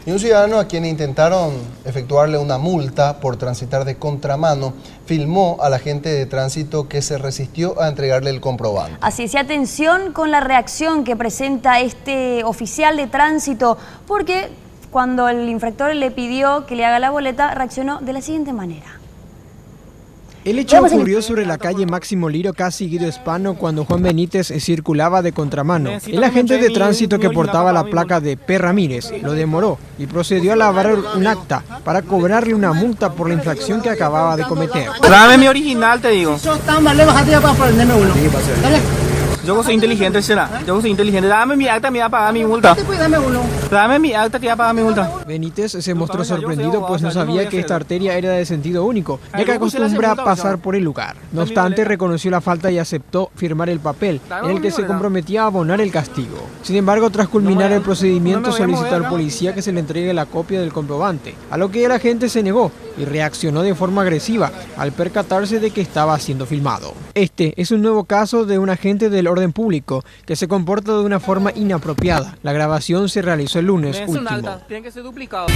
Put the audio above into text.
Y un ciudadano a quien intentaron efectuarle una multa por transitar de contramano filmó al agente de tránsito que se resistió a entregarle el comprobante. Así es, y atención con la reacción que presenta este oficial de tránsito, porque cuando el infractor le pidió que le haga la boleta, reaccionó de la siguiente manera. El hecho ocurrió sobre la calle Máximo Liro, casi Guido Hispano, cuando Juan Benítez circulaba de contramano. El agente de tránsito que portaba la placa de P. Ramírez lo demoró y procedió a elaborar un acta para cobrarle una multa por la infracción que acababa de cometer. Dame mi original, te digo. Yo tan mal, bájate ya para prenderme uno. Dale. Yo soy inteligente, será. Yo soy inteligente. Dame mi acta, me va a pagar mi multa. Dame uno. Dame mi acta, te va a pagar mi multa. Benítez se mostró sorprendido, pues no sabía que esta arteria era de sentido único, ya que acostumbra pasar por el lugar. No obstante, reconoció la falta y aceptó firmar el papel, en el que se comprometía a abonar el castigo. Sin embargo, tras culminar el procedimiento, solicitó al policía que se le entregue la copia del comprobante, a lo que el agente se negó y reaccionó de forma agresiva al percatarse de que estaba siendo filmado. Este es un nuevo caso de un agente del orden público que se comporta de una forma inapropiada. La grabación se realizó el lunes último. Tiene que ser duplicado.